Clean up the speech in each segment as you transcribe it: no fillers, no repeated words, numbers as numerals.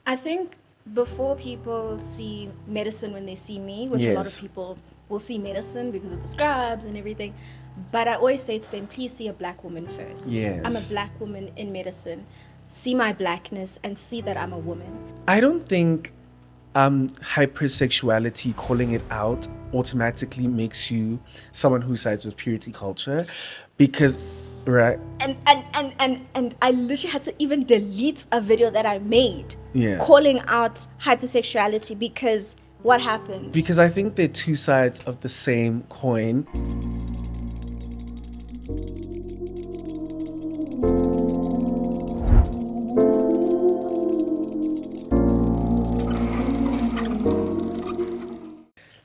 I think before people see medicine when they see me, which a lot of Yes. people will see medicine because of the scribes and everything, but I always say to them, please see a black woman first. I'm a Yes. black woman in medicine. See my blackness and see that I'm a woman. I don't think hypersexuality, calling it out, automatically makes you someone who sides with purity culture, because, right? And I literally had to even delete a video that I made Yeah. calling out hypersexuality because what happened? Because I think they're two sides of the same coin.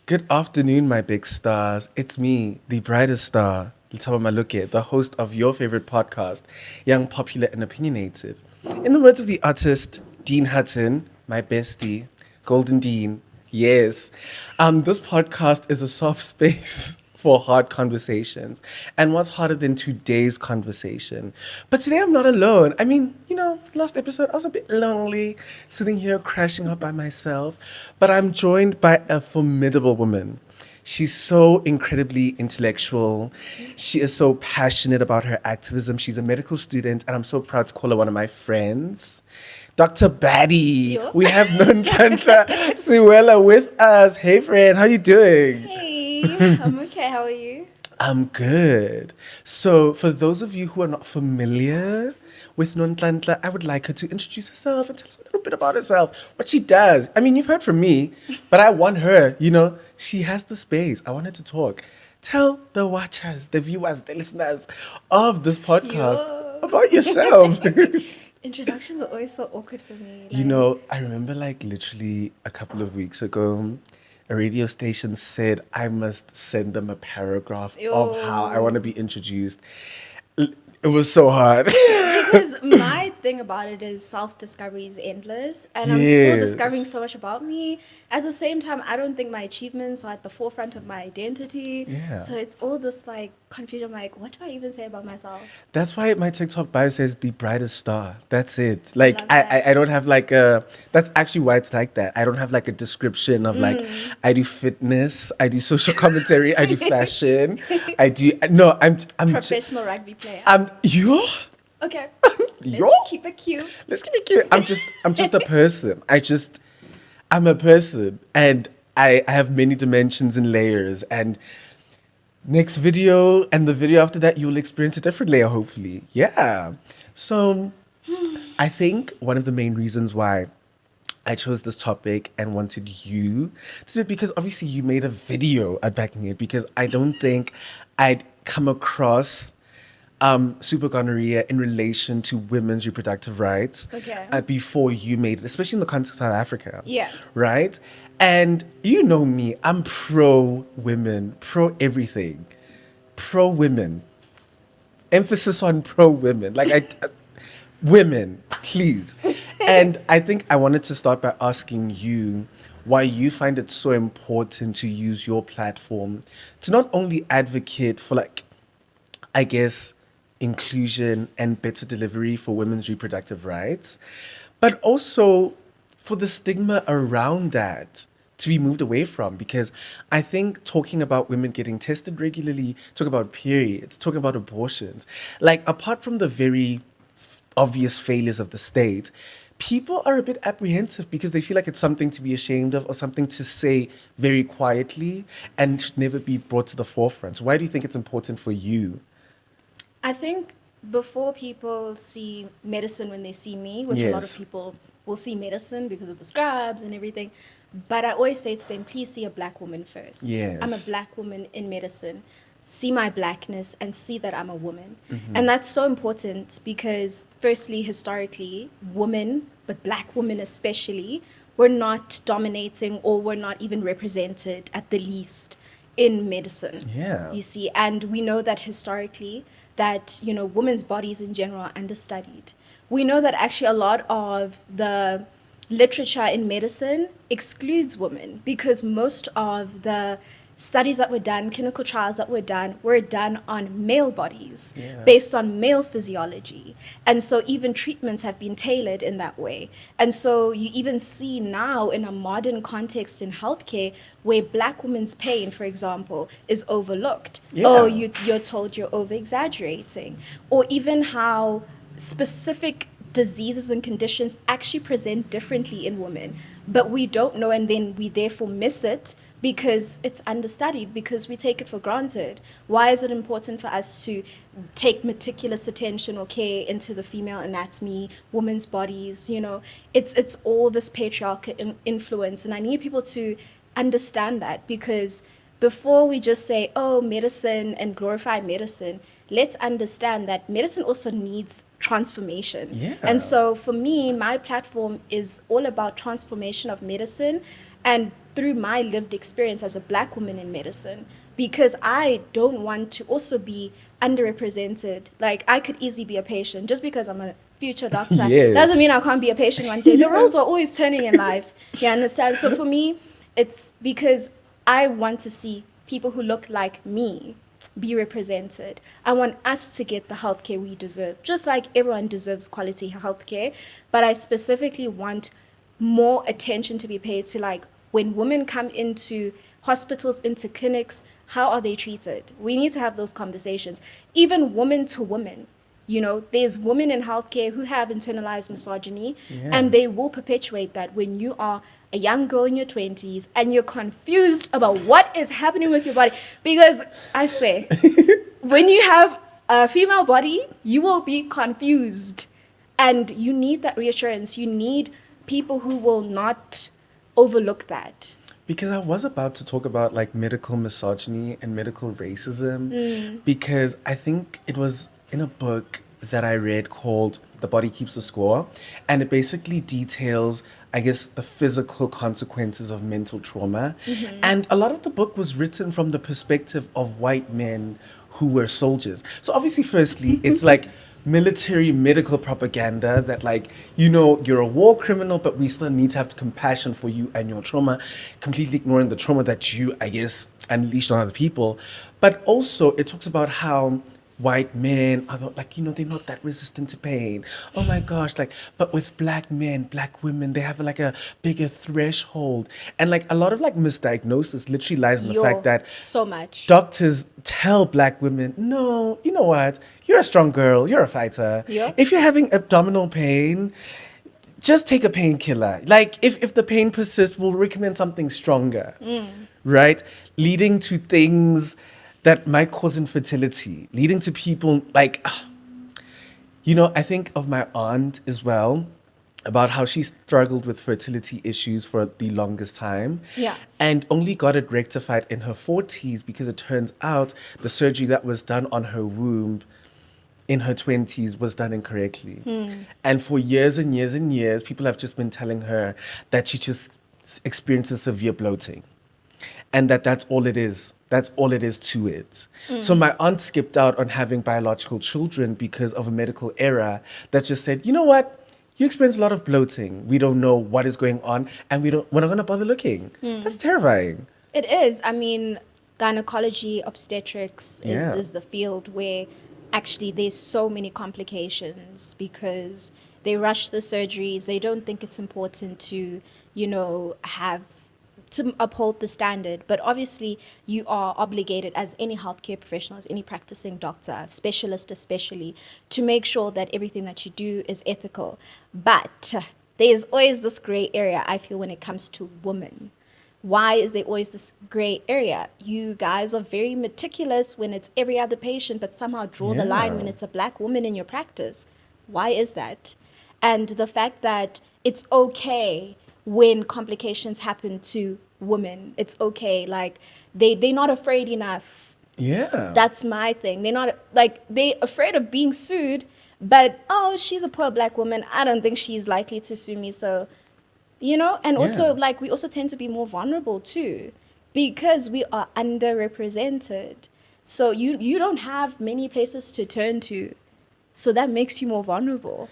Good afternoon, my big stars. It's me, the brightest star, Lethabo Maluke, the host of your favorite podcast, Young, Popular, and Opinionated. In the words of the artist Dean Hutton, my bestie, Golden Dean, yes, this podcast is a soft space for hard conversations. And what's harder than today's conversation? But today I'm not alone. I mean, last episode I was a bit lonely, sitting here crashing out by myself. But I'm joined by a formidable woman. She's so incredibly intellectual. She is so passionate about her activism. She's a medical student, and I'm so proud to call her one of my friends. Dr. Batty. Yo. We have Nonhlanhla Suela with us. Hey friend, how you doing? Hey, I'm okay. How are you? I'm good. So, for those of you who are not familiar with Nonhlanhla, I would like her to introduce herself and tell us a little bit about herself, what she does. I mean, you've heard from me, but I want her, she has the space. I want her to talk. Tell the watchers, the viewers, the listeners of this podcast Yo. about yourself. Introductions are always so awkward for me. I remember like literally a couple of weeks ago, a radio station said I must send them a paragraph of how I want to be introduced. It was so hard. Because my thing about it is self-discovery is endless, and I'm still discovering Yes. so much about me. At the same time, I don't think my achievements are at the forefront of my identity. Yeah. So it's all this like confusion. I'm like, what do I even say about myself? That's why my TikTok bio says the brightest star. That's it. Like Love I, that. I, I don't have like a that's actually why it's like that. I don't have like a description of like I do fitness, I do social commentary, I do fashion, I do no, I'm Professional rugby player. you Okay. Yo? Let's keep it cute. Let's keep it cute. I'm just a person. I'm a person, and I have many dimensions and layers. And next video and the video after that, you'll experience a different layer, hopefully. Yeah. So I think one of the main reasons why I chose this topic and wanted you to do it, because obviously you made a video backing it, because I don't think I'd come across super gonorrhea in relation to women's reproductive rights Okay. before you made it, especially in the context of South Africa. Yeah. Right? And you know me, I'm pro women, pro everything, pro women. Emphasis on pro women. Women, please. And I think I wanted to start by asking you why you find it so important to use your platform to not only advocate for, like, I guess, inclusion and better delivery for women's reproductive rights, but also for the stigma around that to be moved away from. Because I think talking about women getting tested regularly, talking about periods, talking about abortions, like apart from the very obvious failures of the state, people are a bit apprehensive because they feel like it's something to be ashamed of or something to say very quietly and should never be brought to the forefront. So why do you think it's important for you? I think before people see medicine when they see me, which a lot of Yes. people will see medicine because of the scribes and everything, but I always say to them, please see a black woman first. I'm a Yes. black woman in medicine. See my blackness and see that I'm a woman. And that's so important because, firstly, historically, women, but black women especially, were not dominating or were not even represented at the least in medicine. Yeah. You see, and we know that historically that, women's bodies in general are understudied. We know that actually a lot of the literature in medicine excludes women because most of the studies that were done, clinical trials that were done on male bodies, Yeah. based on male physiology. And so even treatments have been tailored in that way. And so you even see now in a modern context in healthcare where black women's pain, for example, is overlooked. Yeah. Oh, you're told you're over-exaggerating. Or even how specific diseases and conditions actually present differently in women, but we don't know, and then we therefore miss it because it's understudied, because we take it for granted. Why is it important for us to take meticulous attention or care into the female anatomy, women's bodies? You know, it's all this patriarchal influence, and I need people to understand that, because before we just say, oh, medicine and glorify medicine, let's understand that medicine also needs transformation. Yeah. And so for me, my platform is all about transformation of medicine, and through my lived experience as a black woman in medicine, because I don't want to also be underrepresented. Like, I could easily be a patient just because I'm a future doctor. Yes. Doesn't mean I can't be a patient one day. The Yes. roles are always turning in life. You understand? So for me, it's because I want to see people who look like me be represented. I want us to get the healthcare we deserve, just like everyone deserves quality healthcare. But I specifically want more attention to be paid to, like, when women come into hospitals, into clinics, how are they treated? We need to have those conversations. Even woman to woman. You know, there's women in healthcare who have internalized misogyny, Yeah. and they will perpetuate that when you are a young girl in your 20s and you're confused about what is happening with your body. Because I swear, when you have a female body, you will be confused. And you need that reassurance. You need people who will not overlook that. Because I was about to talk about like medical misogyny and medical racism, because I think it was in a book that I read called The Body Keeps the Score, and it basically details, I guess, the physical consequences of mental trauma. And a lot of the book was written from the perspective of white men who were soldiers. So obviously, firstly, it's like military medical propaganda that, like, you know, you're a war criminal, but we still need to have compassion for you and your trauma, completely ignoring the trauma that you, I guess, unleashed on other people. But also it talks about how white men are not, like, you know, they're not that resistant to pain. Oh my gosh, like, but with black men, black women, they have like a bigger threshold. And like a lot of like misdiagnosis literally lies in the fact that so much. doctors tell black women, no, you know what? You're a strong girl. You're a fighter. Yeah. If you're having abdominal pain, just take a painkiller. Like, if the pain persists, we'll recommend something stronger, right? Leading to things that might cause infertility, leading to people like, you know, I think of my aunt as well, about how she struggled with fertility issues for the longest time. Yeah. And only got it rectified in her 40s, because it turns out the surgery that was done on her womb in her 20s was done incorrectly. And for years and years and years, people have just been telling her that she just experiences severe bloating, and that's all it is. That's all it is to it. So my aunt skipped out on having biological children because of a medical error that just said, you know what? You experience a lot of bloating. We don't know what is going on, and we're not going to bother looking. That's terrifying. It is. I mean, gynecology, obstetrics Yeah. is the field where actually there's so many complications because they rush the surgeries. They don't think it's important to, you know, to uphold the standard. But obviously you are obligated as any healthcare professional, as any practicing doctor, specialist especially, to make sure that everything that you do is ethical. But there's always this gray area, I feel, when it comes to women. Why is there always this gray area? You guys are very meticulous when it's every other patient, but somehow draw the line when it's a black woman in your practice. Why is that? And the fact that it's okay when complications happen to women. It's okay. Like, they're not afraid enough. Yeah. That's my thing. They're not, like, they're afraid of being sued, but, oh, she's a poor black woman. I don't think she's likely to sue me. So, you know, and also, Yeah. like, we also tend to be more vulnerable too, because we are underrepresented. So you don't have many places to turn to. So that makes you more vulnerable.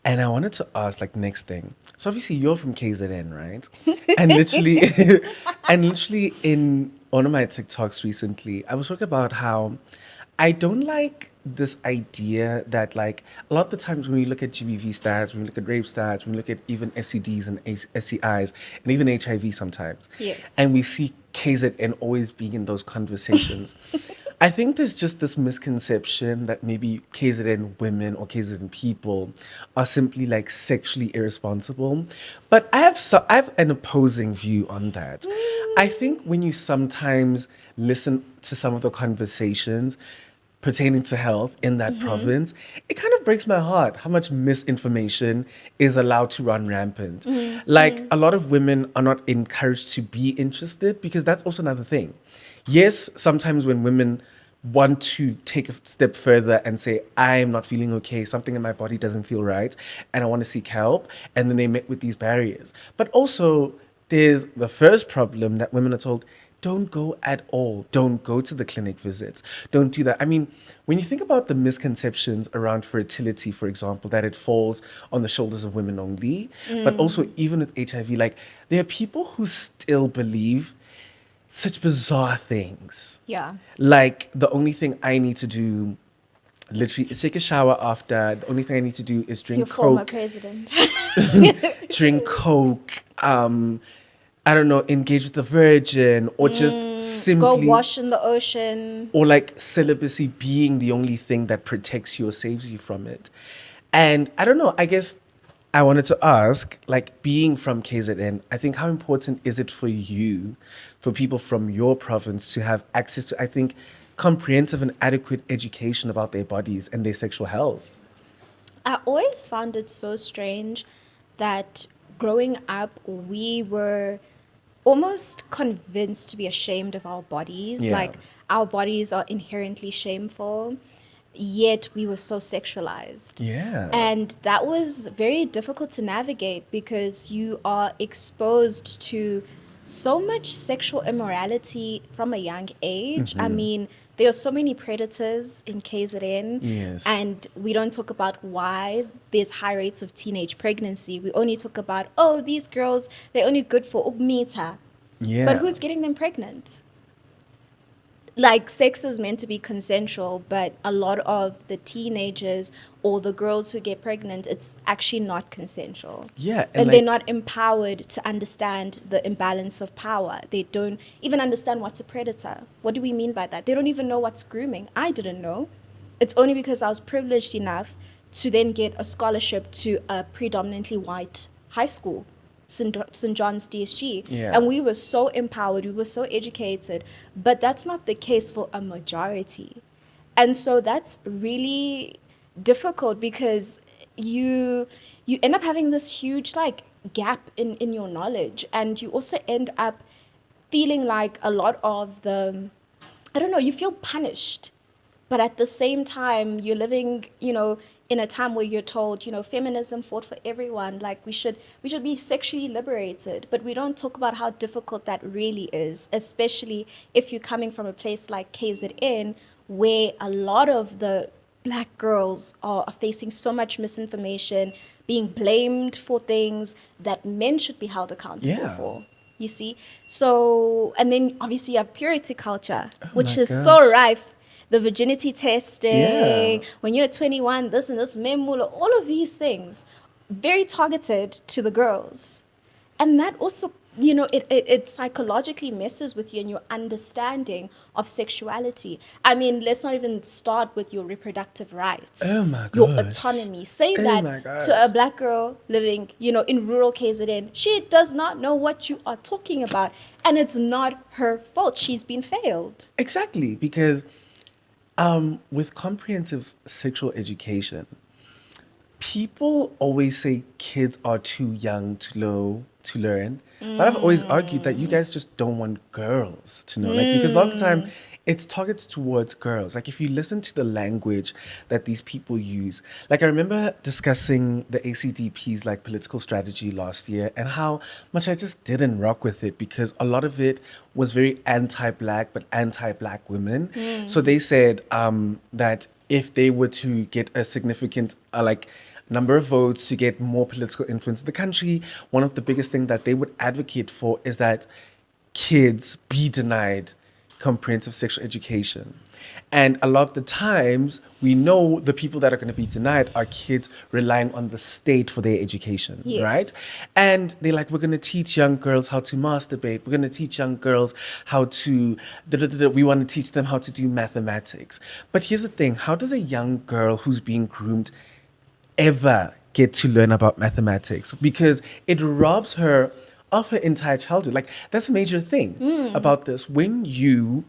And I wanted to ask, like, next thing. So obviously you're from KZN, right? And literally, and literally in one of my TikToks recently, I was talking about how I don't like this idea that, like, a lot of the times when we look at GBV stats, when we look at rape stats, when we look at even STDs and STIs, and even HIV sometimes, Yes. and we see KZN always being in those conversations. I think there's just this misconception that maybe KZN women or KZN people are simply like sexually irresponsible. But I have an opposing view on that. I think when you sometimes listen to some of the conversations pertaining to health in that province, it kind of breaks my heart how much misinformation is allowed to run rampant. Like, a lot of women are not encouraged to be interested, because that's also another thing. Yes, sometimes when women want to take a step further and say, I'm not feeling okay, something in my body doesn't feel right, and I want to seek help, and then they met with these barriers. But also, there's the first problem that women are told, don't go at all. Don't go to the clinic visits. Don't do that. I mean, when you think about the misconceptions around fertility, for example, that it falls on the shoulders of women only, but also even with HIV, like, there are people who still believe such bizarre things. Yeah. Like, the only thing I need to do literally is take a shower after. The only thing I need to do is drink Your former Coke. president. Drink Coke. I don't know, engage with the Virgin, or just Go simply, wash in the ocean. or like celibacy being the only thing that protects you or saves you from it. And I don't know, I guess I wanted to ask, like, being from KZN, I think, how important is it for you, for people from your province to have access to, I think, comprehensive and adequate education about their bodies and their sexual health? I always found it so strange that growing up, we were almost convinced to be ashamed of our bodies. Yeah. Like, our bodies are inherently shameful, yet we were so sexualized. Yeah. And that was very difficult to navigate, because you are exposed to so much sexual immorality from a young age. I mean, there are so many predators in KZN. Yes. And we don't talk about why there's high rates of teenage pregnancy. We only talk about, oh, these girls, they're only good for Ugmita. Yeah. But who's getting them pregnant? Like, sex is meant to be consensual, but a lot of the teenagers or the girls who get pregnant, it's actually not consensual. Yeah, And and they're like- not empowered to understand the imbalance of power. They don't even understand what's a predator. What do we mean by that? They don't even know what's grooming. I didn't know. It's only because I was privileged enough to then get a scholarship to a predominantly white high school, St. John's DSG. Yeah. And we were so empowered, we were so educated, but that's not the case for a majority. And so that's really difficult, because you end up having this huge, like, gap in your knowledge, and you also end up feeling like a lot of the, I don't know, you feel punished, but at the same time you're living, in a time where you're told, feminism fought for everyone, like, we should be sexually liberated. But we don't talk about how difficult that really is, especially if you're coming from a place like KZN, where a lot of the black girls are facing so much misinformation, being blamed for things that men should be held accountable Yeah. for. You see? So, and then obviously you have purity culture, which my is so gosh. rife. The virginity testing, Yeah. when you're 21, this and this, memula, all of these things, very targeted to the girls. And that also, it psychologically messes with you and your understanding of sexuality. I mean, let's not even start with your reproductive rights. Oh my Your gosh. autonomy. Say Oh that my gosh. to a black girl living, in rural KZN. She does not know what you are talking about. And it's not her fault. She's been failed. Exactly, because with comprehensive sexual education, people always say kids are too young to learn. But I've always argued that you guys just don't want girls to know. Like, because a lot of the time it's targeted towards girls. Like, if you listen to the language that these people use, like, I remember discussing the ACDP's like political strategy last year, and how much I just didn't rock with it, because a lot of it was very anti-black, but anti-black women. So they said that if they were to get a significant number of votes to get more political influence in the country, one of the biggest things that they would advocate for is that kids be denied comprehensive sexual education. And a lot of the times, we know the people that are going to be denied are kids relying on the state for their education, Yes. right? And they're like, we're going to teach young girls how to masturbate. We're going to teach young girls how to, we want to teach them how to do mathematics. But here's the thing, how does a young girl who's being groomed ever get to learn about mathematics? Because it robs her of her entire childhood. Like, that's a major thing about this. When you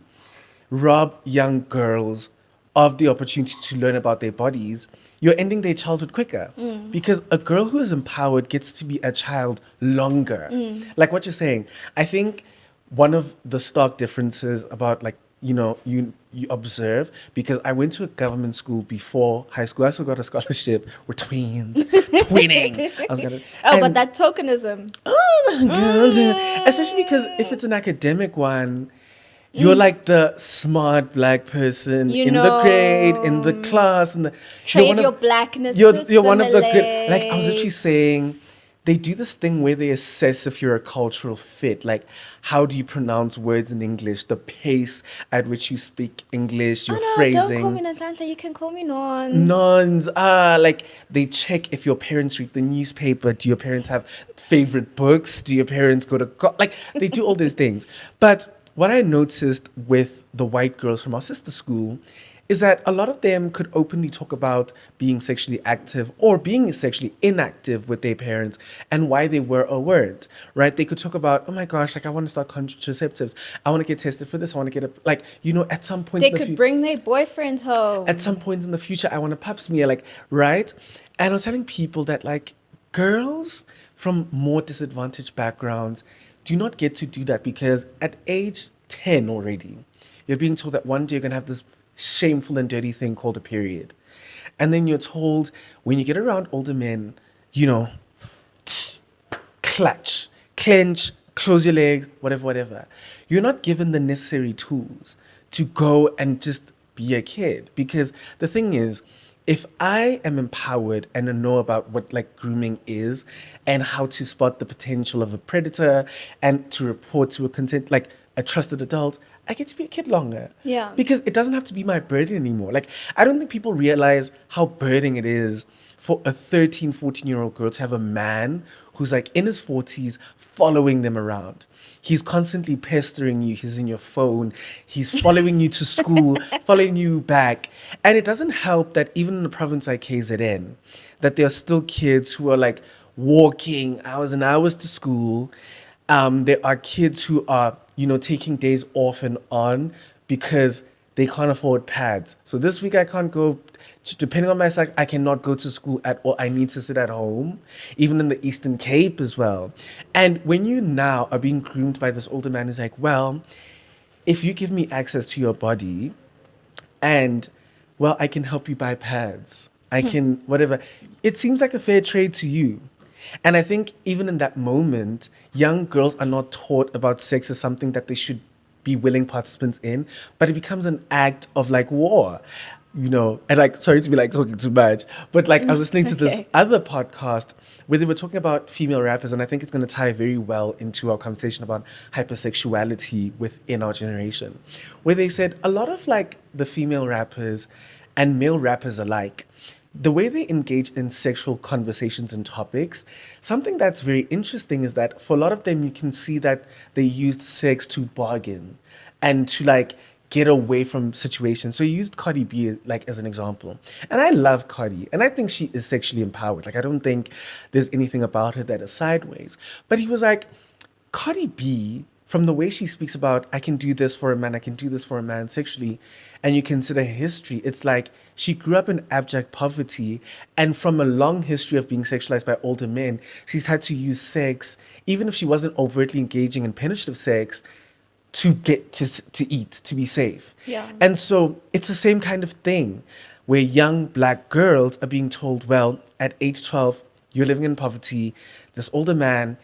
rob young girls of the opportunity to learn about their bodies, you're ending their childhood quicker. Because a girl who is empowered gets to be a child longer. Like what you're saying, I think one of the stark differences about, like, you observe, because I went to a government school before high school. I also got a scholarship. We're twins. Twinning. But that tokenism. Oh my God. Especially because if it's an academic one, you're like the smart black person in the grade, in the class. Trade your blackness you're to one of the good. assimilate. Like, I was actually saying, they do this thing where they assess if you're a cultural fit. Like, how do you pronounce words in English? The pace at which you speak English, your phrasing. Don't call me Natansa, you can call me Nons. Nons. Like, they check if your parents read the newspaper. Do your parents have favorite books? Do your parents go to like, they do all these things. But what I noticed with the white girls from our sister school is that a lot of them could openly talk about being sexually active or being sexually inactive with their parents and why they were or weren't, right? They could talk about, oh my gosh, like, I want to start contraceptives. I want to get tested for this. I want to get at some point they could bring their boyfriends home. At some point in the future, I want a pap smear, like, right? And I was telling people that, like, girls from more disadvantaged backgrounds do not get to do that, because at age 10 already, you're being told that one day you're going to have this shameful and dirty thing called a period. And then you're told, when you get around older men, clutch, clench, close your legs, whatever. You're not given the necessary tools to go and just be a kid. Because the thing is, if I am empowered and I know about what, like, grooming is and how to spot the potential of a predator and to report to a trusted adult, I get to be a kid longer. Yeah. Because it doesn't have to be my burden anymore. Like, I don't think people realize how burdening it is for a 13, 14-year-old girl to have a man who's, like, in his 40s following them around. He's constantly pestering you. He's in your phone. He's following you to school, following you back. And it doesn't help that even in a province like KZN, that there are still kids who are, like, walking hours and hours to school. There are kids who are, taking days off and on because they can't afford pads. So this week I can't go, depending on my cycle, I cannot go to school at all. I need to sit at home, even in the Eastern Cape as well. And when you now are being groomed by this older man who's like, well, if you give me access to your body and, well, I can help you buy pads, I can, whatever. It seems like a fair trade to you. And I think even in that moment, young girls are not taught about sex as something that they should be willing participants in, but it becomes an act of, like, war, and, like, sorry to be, like, talking too much, but, like, I was listening to this other podcast where they were talking about female rappers, and I think it's going to tie very well into our conversation about hypersexuality within our generation, where they said a lot of, like, the female rappers and male rappers alike, the way they engage in sexual conversations and topics, something that's very interesting is that for a lot of them, you can see that they used sex to bargain and to, like, get away from situations. So you used Cardi B, like, as an example. And I love Cardi, and I think she is sexually empowered. Like, I don't think there's anything about her that is sideways. But he was like, Cardi B, from the way she speaks about, I can do this for a man, I can do this for a man sexually, and you consider her history, it's like she grew up in abject poverty, and from a long history of being sexualized by older men, she's had to use sex, even if she wasn't overtly engaging in penetrative sex, to get to eat, to be safe. Yeah. And so it's the same kind of thing where young black girls are being told, well, at age 12, you're living in poverty, this older man,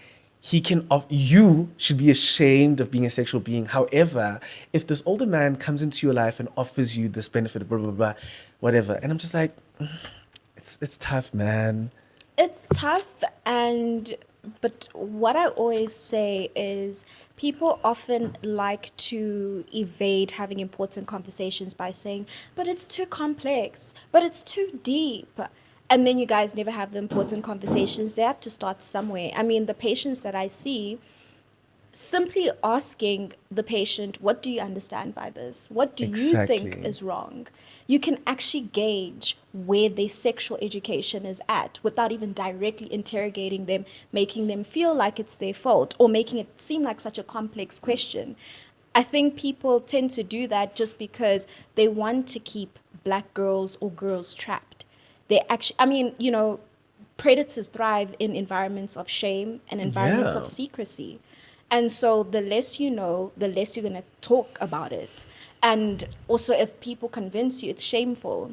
you should be ashamed of being a sexual being. However, if this older man comes into your life and offers you this benefit, blah, blah, blah, whatever. And I'm just like, it's tough, man. It's tough, and But what I always say is people often like to evade having important conversations by saying, but it's too complex, but it's too deep. And then you guys never have the important conversations. They have to start somewhere. I mean, the patients that I see, simply asking the patient, what do you understand by this? What do you think Exactly. is wrong? You can actually gauge where their sexual education is at without even directly interrogating them, making them feel like it's their fault or making it seem like such a complex question. I think people tend to do that just because they want to keep black girls or girls trapped. They actually, I mean, you know, predators thrive in environments of shame and environments Yeah. of secrecy. And so the less you know, the less you're going to talk about it. And also, if people convince you it's shameful,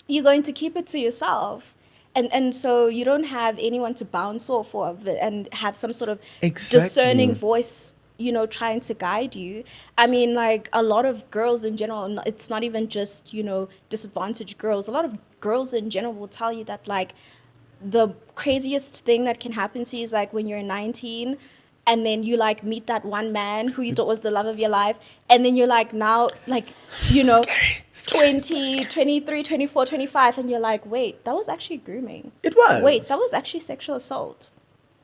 you're going to keep it to yourself. And so you don't have anyone to bounce off of and have some sort of discerning Exactly. voice, you know, trying to guide you. I mean, like a lot of girls in general, it's not even just, you know, disadvantaged girls. A lot of girls in general will tell you that, like, the craziest thing that can happen to you is like when you're 19 and then you like meet that one man who you thought was the love of your life, and then you're like now like, you know, Scary. 20, 23, 24, 25, and you're like, wait, that was actually grooming. It Wait, that was. was actually sexual assault.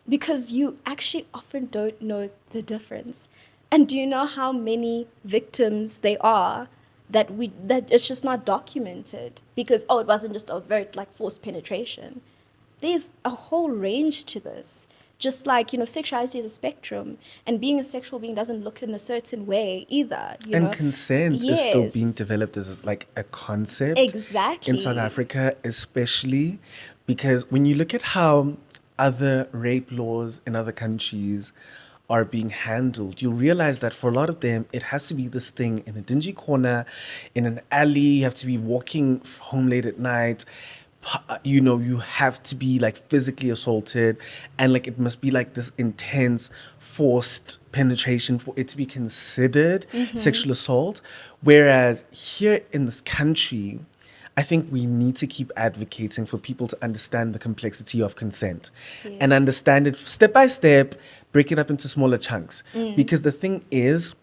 Because you actually often don't know the difference. And do you know how many victims they are that it's just not documented? Because, oh, it wasn't just overt like forced penetration. There's a whole range to this. Just like, you know, sexuality is a spectrum, and being a sexual being doesn't look in a certain way either, you And know? consent is still being Yes, developed as like a concept in South exactly. Africa, especially because when you look at how other rape laws in other countries are being handled, you'll realize that for a lot of them, it has to be this thing in a dingy corner, in an alley. You have to be walking home late at night. You know, you have to be like physically assaulted, and like it must be like this intense forced penetration for it to be considered sexual assault. Whereas here in this country, I think we need to keep advocating for people to understand the complexity of consent and Yes. understand it step by step, break it up into smaller chunks. Because the thing is,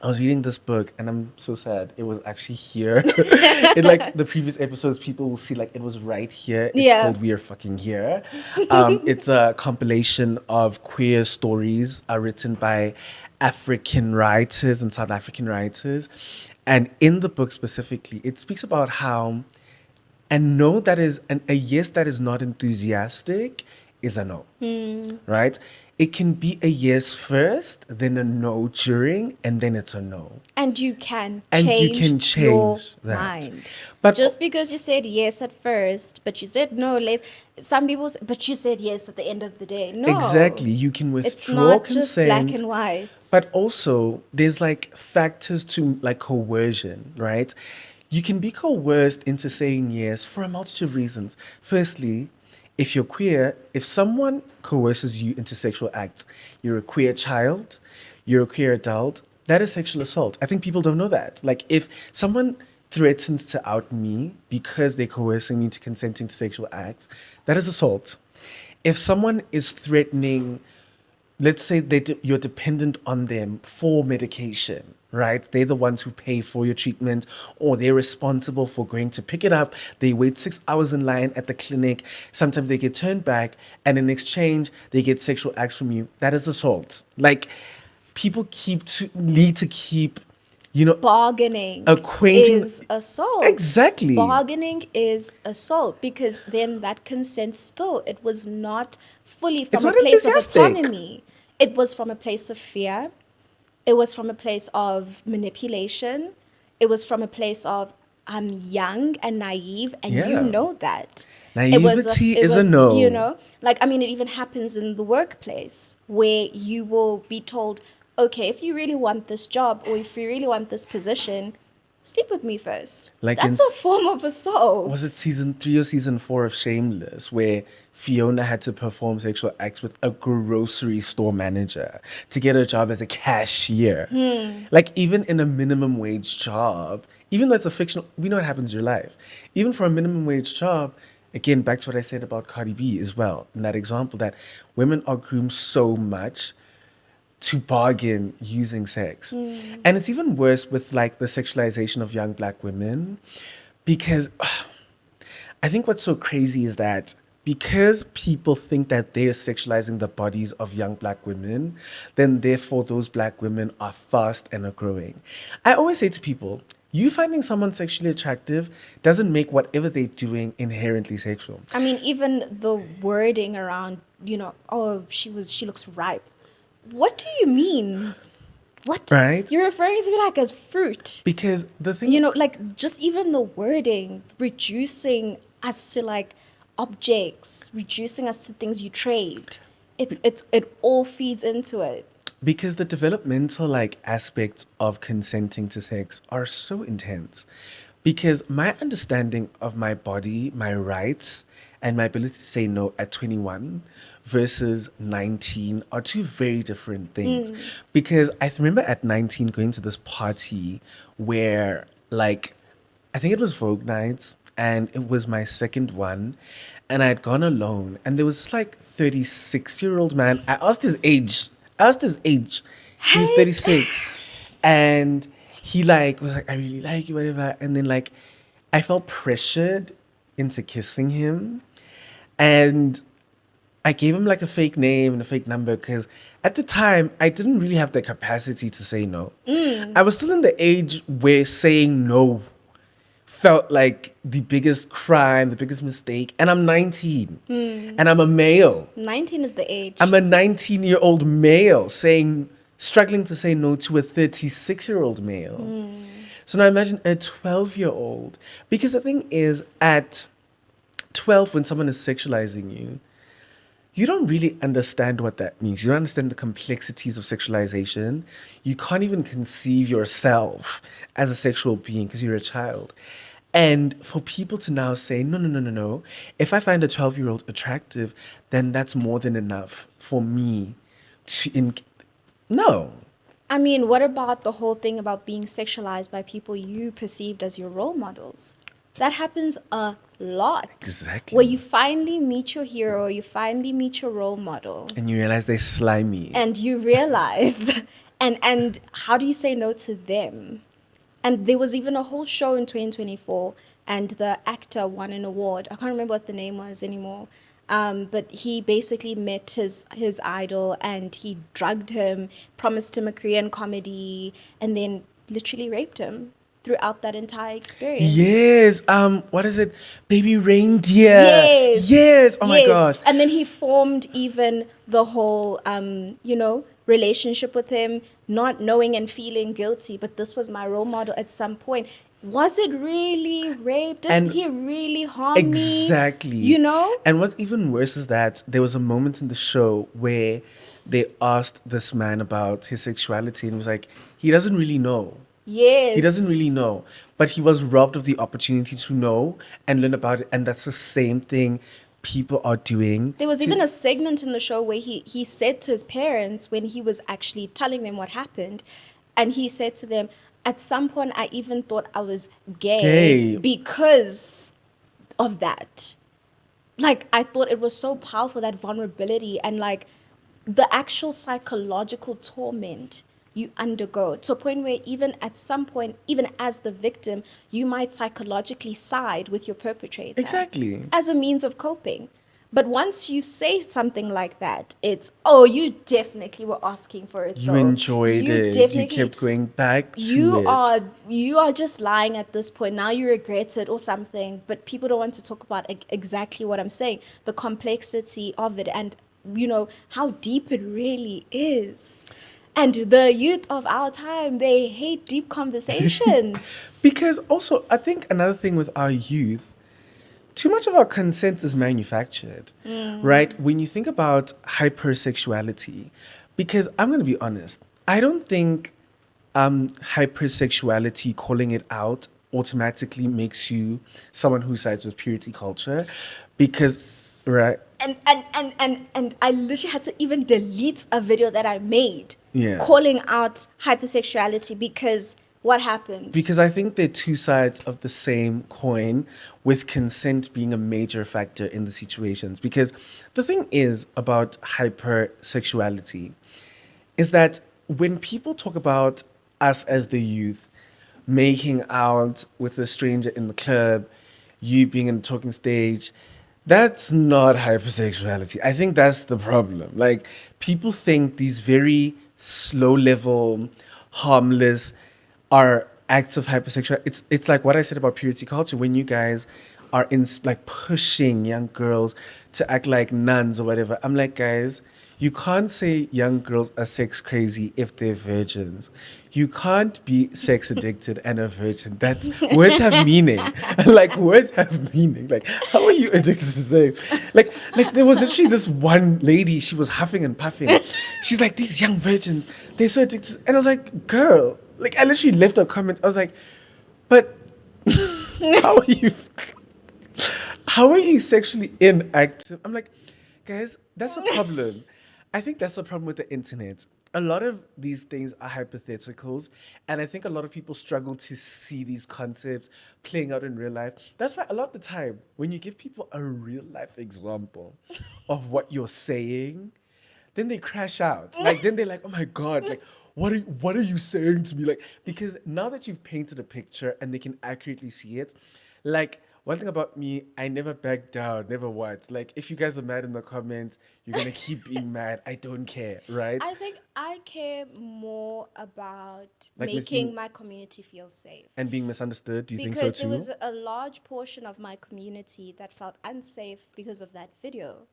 I was reading this book and I'm so sad. It was actually here. In like the previous episodes, people will see like it was right here. It's Yeah. called We Are Fucking Here. It's a compilation of queer stories written by African writers and South African writers. And in the book specifically, it speaks about how no that is a yes that is not enthusiastic is a no, right? It can be a yes first, then a no during, and then it's a no. And you can And you change can your change that. mind. But Just because you said yes at first, but you said no later. Some people say, but you said yes at the end of the day. No, exactly, you can it's withdraw not just black consent. and white. But also, there's like factors to like coercion, right? You can be coerced into saying yes for a multitude of reasons. Firstly, if you're queer, if someone coerces you into sexual acts, you're a queer child, you're a queer adult, that is sexual assault. I think people don't know that. Like, if someone threatens to out me because they're coercing me into consenting to sexual acts, that is assault. If someone is threatening, let's say you're dependent on them for medication, right? They're the ones who pay for your treatment, or they're responsible for going to pick it up. They wait 6 hours in line at the clinic. Sometimes they get turned back, and in exchange, they get sexual acts from you. That is assault. Like, people need to keep, you know, Bargaining acquainting. is assault. Exactly. Bargaining is assault because then that consent still, it was not fully It's from a not place of enthusiastic. autonomy. It was from a place of fear. It was from a place of manipulation. It was from a place of I'm young and naive, and you Yeah. know that. Naivety It is a was, you no. know, like, I mean, it even happens in the workplace where you will be told, okay, if you really want this job or if you really want this position, sleep with me first. Like in That's a form of was it assault. season 3 or season 4 of Shameless, where Fiona had to perform sexual acts with a grocery store manager to get a job as a cashier? Like, even in a minimum wage job, even though it's a fictional, we know what happens in your life. Even for a minimum wage job, again, back to what I said about Cardi B as well, in that example, that women are groomed so much to bargain using sex. And it's even worse with like the sexualization of young black women, because I think what's so crazy is that because people think that they're sexualizing the bodies of young black women, then therefore those black women are fast and are growing. I always say to people, you finding someone sexually attractive doesn't make whatever they're doing inherently sexual. I mean, even the wording around, you know, oh, she looks ripe. What do you mean? What? Right? You're referring to me like as fruit. Because the thing... You know, like just even the wording, reducing us to like objects, reducing us to things you trade. It all feeds into it. Because the developmental like aspects of consenting to sex are so intense. Because my understanding of my body, my rights, and my ability to say no at 21 versus 19 are two very different things. Because I remember at 19 going to this party where, like, I think it was Vogue nights, and it was my second one, and I had gone alone, and there was this like 36-year-old man. I asked his age. He was 36, and he like was like, I really like you, whatever. And then like I felt pressured into kissing him, and I gave him like a fake name and a fake number because at the time I didn't really have the capacity to say no. I was still in the age where saying no felt like the biggest crime, the biggest mistake. And I'm 19 and I'm a male. 19 is the age. I'm a 19-year-old male struggling to say no to a 36-year-old male. So now imagine a 12-year-old. Because the thing is, at 12, when someone is sexualizing you, you don't really understand what that means. You don't understand the complexities of sexualization. You can't even conceive yourself as a sexual being because you're a child. And for people to now say, no. If I find a 12-year-old attractive, then that's more than enough for me to... No. I mean, what about the whole thing about being sexualized by people you perceived as your role models? That happens a lot. Exactly. Where you finally meet your hero, you finally meet your role model. And you realize they're slimy. And you realize, and how do you say no to them? And there was even a whole show in 2024, and the actor won an award. I can't remember what the name was anymore. But he basically met his idol, and he drugged him, promised him a Korean comedy, and then literally raped him throughout that entire experience. Yes. What is it? Baby reindeer. Yes. Oh my gosh. And then he formed even the whole, relationship with him, not knowing and feeling guilty. But this was my role model at some point. Was it really rape? Did he really harm me? Exactly. You know? And what's even worse is that there was a moment in the show where they asked this man about his sexuality, and he was like, he doesn't really know. Yes. He doesn't really know. But he was robbed of the opportunity to know and learn about it. And that's the same thing people are doing. There was even a segment in the show where he said to his parents, when he was actually telling them what happened, and he said to them, at some point, I even thought I was gay because of that. Like, I thought it was so powerful, that vulnerability and, like, the actual psychological torment you undergo, to a point where even at some point, even as the victim, you might psychologically side with your perpetrator. Exactly. As a means of coping. But once you say something like that, it's, oh, you definitely were asking for it. You enjoyed it. You kept going back to it. You are just lying at this point. Now you regret it or something. But people don't want to talk about exactly what I'm saying. The complexity of it and, how deep it really is. And the youth of our time, they hate deep conversations. Because also, I think another thing with our youth, too much of our consent is manufactured, right? When you think about hypersexuality, because I'm going to be honest, I don't think hypersexuality, calling it out, automatically makes you someone who sides with purity culture, because, right? And I literally had to even delete a video that I made Yeah. calling out hypersexuality, because What happened? Because I think they're two sides of the same coin, with consent being a major factor in the situations. Because the thing is about hypersexuality is that when people talk about us as the youth making out with a stranger in the club, you being in the talking stage, that's not hypersexuality. I think that's the problem. Like, people think these very slow level, harmless are acts of hypersexuality. It's like what I said about purity culture. When you guys are in like pushing young girls to act like nuns or whatever, I'm like, guys, you can't say young girls are sex crazy if they're virgins. You can't be sex addicted and a virgin. That's words have meaning. Like, words have meaning. Like, how are you addicted to sex? Like there was actually this one lady, she was huffing and puffing. She's like, these young virgins, they're so addicted. And I was like, girl, like I literally left a comment. I was like, but how are you how are you sexually inactive? I'm like, guys, that's a problem. I think that's a problem with the internet. A lot of these things are hypotheticals, and I think a lot of people struggle to see these concepts playing out in real life. That's why a lot of the time, when you give people a real life example of what you're saying, then they crash out. Like, then they're like, oh my God, like, what are you saying to me? Like, because now that you've painted a picture and they can accurately see it, like, one thing about me, I never back down, never what. Like, if you guys are mad in the comments, you're gonna keep being mad. I don't care, right? I think I care more about Like making my community feel safe. And being misunderstood, do you think so Because too? there was a large portion of my community that felt unsafe because of that video.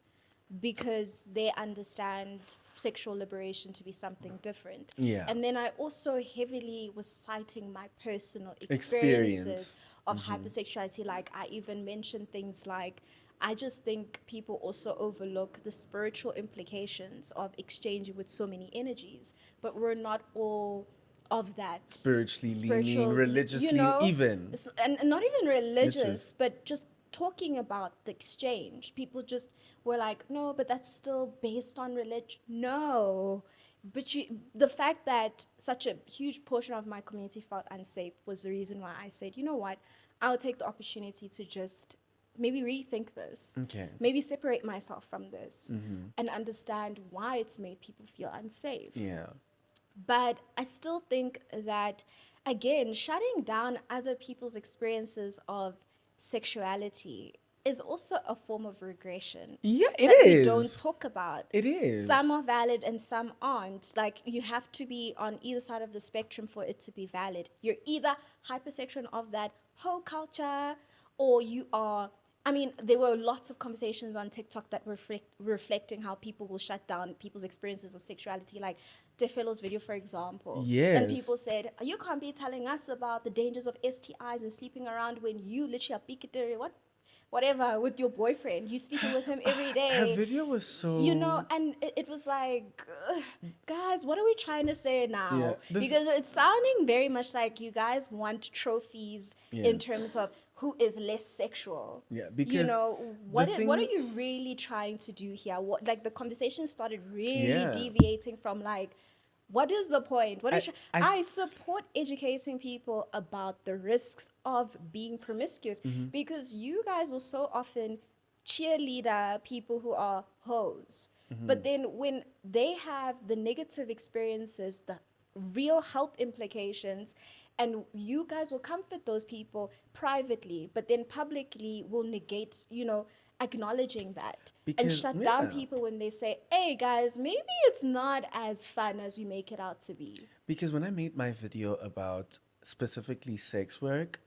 Because they understand sexual liberation to be something different. Yeah. And then I also heavily was citing my personal Experience. experiences of hypersexuality. Like, I even mentioned things like, I just think people also overlook the spiritual implications of exchanging with so many energies. But we're not all of that Spiritually leaning, religiously even. and not even religious, Religious. but just talking about the exchange. People just were like, no, but that's still based on religion. No, but the fact that such a huge portion of my community felt unsafe was the reason why I said, you know what, I'll take the opportunity to just maybe rethink this. Okay. Maybe separate myself from this and understand why it's made people feel unsafe. Yeah. But I still think that, again, shutting down other people's experiences of sexuality is also a form of regression. Yeah, it that is. we don't talk about. It is. Some are valid and some aren't. Like, you have to be on either side of the spectrum for it to be valid. You're either hypersexual of that whole culture, or you are. I mean, there were lots of conversations on TikTok that were reflecting how people will shut down people's experiences of sexuality, like Defello's video, for example. Yes. And people said, you can't be telling us about the dangers of STIs and sleeping around when you literally are picketeering, whatever, with your boyfriend. You sleeping with him every day. Her video was so... You know, and it was like, guys, what are we trying to say now? Yeah, because it's sounding very much like you guys want trophies in Yes. terms of who is less sexual. Yeah, because you know, what the are thing- you really trying to do here? What, like, the conversation started really Yeah. deviating from, like, what is the point? I- I support educating people about the risks of being promiscuous, because you guys will so often cheerleader people who are hoes. But then when they have the negative experiences, the real health implications, and you guys will comfort those people privately, but then publicly will negate, acknowledging that, and Because- shut down yeah. people when they say, hey guys, maybe it's not as fun as we make it out to be. Because when I made my video about specifically sex work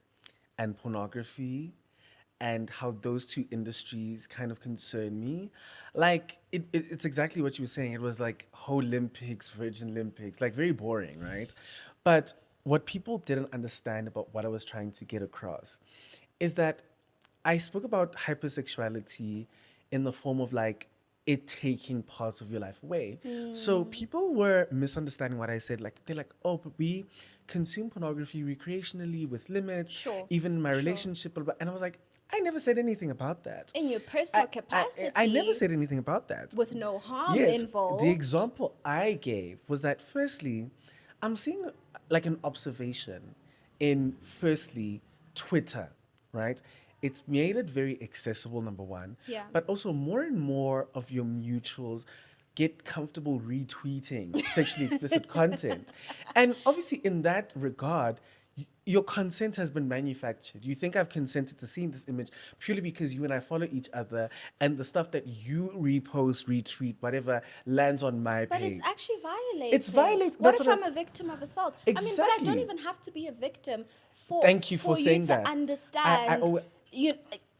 and pornography and how those two industries kind of concern me, like, it's exactly what you were saying. It was like whole Olympics, Virgin Olympics, like very boring, right? But what people didn't understand about what I was trying to get across is that I spoke about hypersexuality in the form of like it taking parts of your life away. So people were misunderstanding what I said. Like, they're like, oh, but we consume pornography recreationally with limits. Sure. Even in my Sure. relationship. Blah, blah. And I was like, I never said anything about that. In your personal capacity. I never said anything about that. With no harm Yes, involved. the example I gave was that firstly, I'm seeing like an observation in firstly Twitter, right? It's made it very accessible, number one. Yeah. But also more and more of your mutuals get comfortable retweeting sexually explicit content. And obviously in that regard, your consent has been manufactured. You think I've consented to seeing this image purely because you and I follow each other, and the stuff that you repost, retweet, whatever lands on my But page. it's actually violating. It's violating. What That's if what I'm a victim of assault? I mean, but I don't Exactly. even have to be a victim for Thank you for you saying to that. understand. You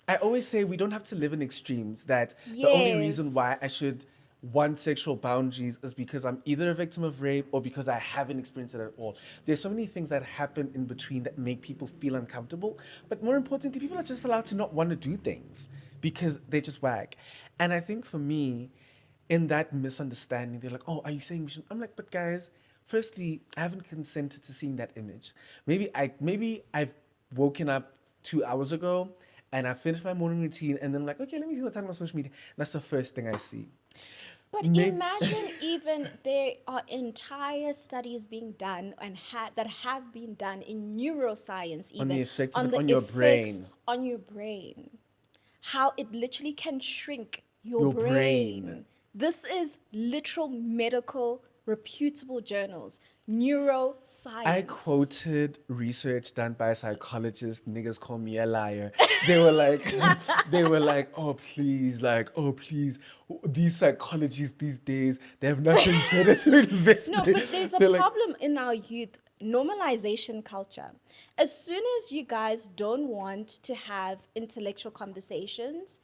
I always say we don't have to live in extremes, that the only reason why I yes. should want sexual boundaries is because I'm either a victim of rape or because I haven't experienced it at all. There's so many things that happen in between that make people feel uncomfortable. But more importantly, people are just allowed to not want to do things because they just whack. And I think for me, in that misunderstanding, they're like, oh, are you saying we should? I'm like, but guys, firstly, I haven't consented to seeing that image. Maybe I've woken up 2 hours ago and I finished my morning routine and then I'm like, okay, let me see what's happening on social media. That's the first thing I see. But Maybe imagine even there are entire studies being done and that have been done in neuroscience on the even effects of on it the on your effects brain. on your brain. How it literally can shrink your Your brain. brain. This is literal medical reputable journals. I Neuroscience. quoted research done by a psychologist. Niggas call me a liar. They were like, they were like, oh please, like, oh please, these psychologists these days, they have nothing better to invest No, in. but there's a They're like, problem in our youth normalization culture. As soon as you guys don't want to have intellectual conversations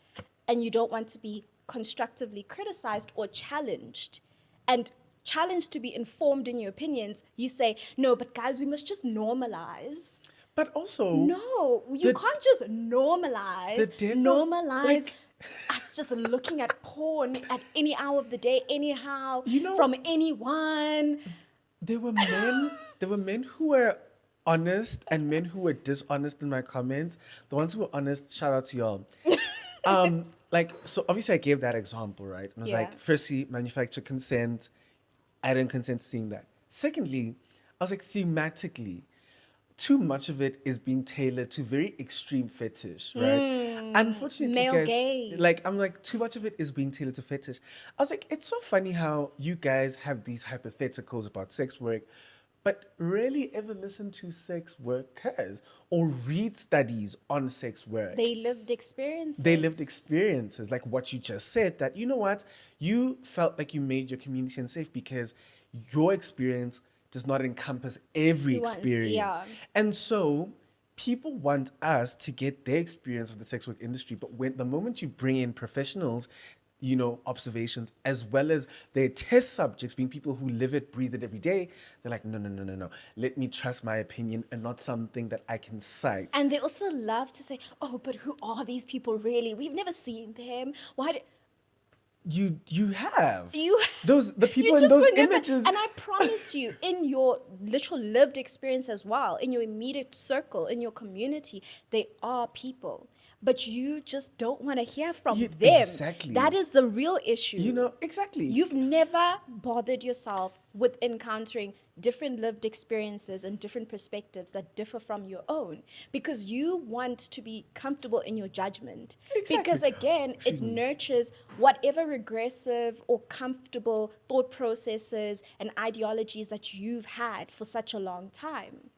and you don't want to be constructively criticized or challenged and challenged to be informed in your opinions, you say, no, but guys, we must just normalize. but also No, you the can't just the normalize, death of normalize like, us just looking at porn at any hour of the day, anyhow, you know, from anyone. there were men who were honest and men who were dishonest in my comments. The ones who were honest, shout out to y'all. Like, so obviously I gave that example, right? And I was Yeah. like, firstly, manufacturer consent. I didn't consent to seeing that. Secondly, I was like, thematically, too much of it is being tailored to very extreme fetish, right? Unfortunately, Male guys, like, I'm gaze. like, too much of it is being tailored to fetish. I was like, it's so funny how you guys have these hypotheticals about sex work, but rarely ever listen to sex workers or read studies on sex work. They lived experiences. They lived experiences, like what you just said, that, you know what, you felt like you made your community unsafe because your experience does not encompass every Once, experience. yeah. And so people want us to get their experience of the sex work industry, but when the moment you bring in professionals, observations, as well as their test subjects being people who live it, breathe it every day, they're like, no, no, no, no, no. Let me trust my opinion and not something that I can cite. And they also love to say, oh, but who are these people really? We've never seen them. Why did You have you the people you in just those were never, images. and I promise you, in your literal lived experience as well, in your immediate circle, in your community, they are people. But you just don't want to hear from them. Exactly. That is the real issue. Exactly. You've never bothered yourself with encountering different lived experiences and different perspectives that differ from your own because you want to be comfortable in your judgment. Exactly. Because again, Excuse it me. nurtures whatever regressive or comfortable thought processes and ideologies that you've had for such a long time.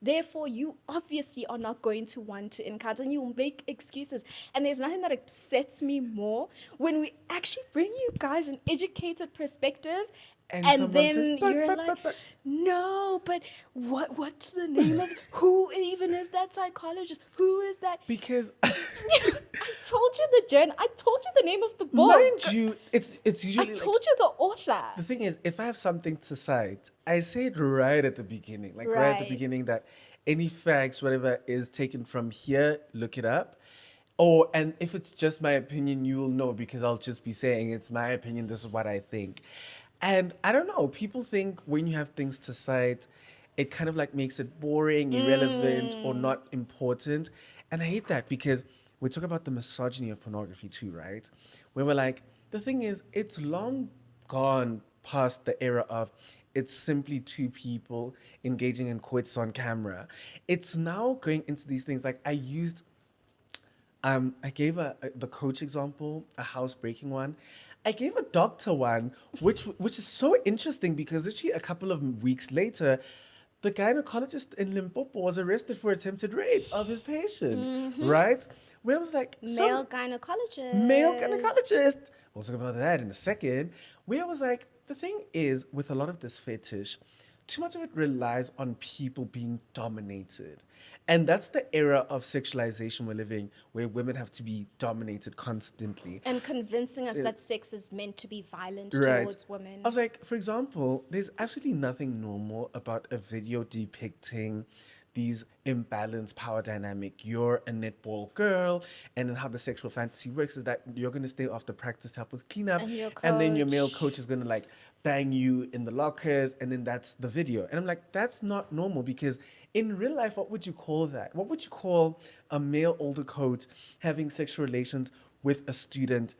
Therefore, you obviously are not going to want to encounter, and you will make excuses. And there's nothing that upsets me more when we actually bring you guys an educated perspective, And and someone says, then but, you're but, like, but, but. no, but what's the name of, who even is that psychologist? Who is that? Because, I told you the journal. I told you the name of the book. mind you, it's I usually like, told you the author. the thing is, if I have something to cite, I say it right at the beginning, like right at the Right. beginning, that any facts, whatever is taken from here, look it up. And if it's just my opinion, you will know because I'll just be saying it's my opinion, this is what I think. And I don't know, people think when you have things to cite, it kind of like makes it boring, irrelevant, or not important. And I hate that because we talk about the misogyny of pornography too, right? Where we're like, the thing is, it's long gone past the era of it's simply two people engaging in coitus on camera. It's now going into these things. Like I gave the coach example, a housebreaking one. I gave a doctor one, which is so interesting because literally a couple of weeks later, the gynecologist in Limpopo was arrested for attempted rape of his patient, right? Where it was like Male gynecologist. male gynecologist. We'll talk about that in a second. Where I was like, the thing is, with a lot of this fetish, too much of it relies on people being dominated. And that's the era of sexualization we're living, where women have to be dominated constantly. And convincing us that sex is meant to be violent Right. towards women. I was like, for example, there's absolutely nothing normal about a video depicting these imbalanced power dynamic. You're a netball girl, and then how the sexual fantasy works is that you're going to stay after practice to help with cleanup, And then your male coach- coach is going to like bang you in the lockers, and then that's the video. And I'm like, that's not normal, because in real life, what would you call that? What would you call a male older coach having sexual relations with a student?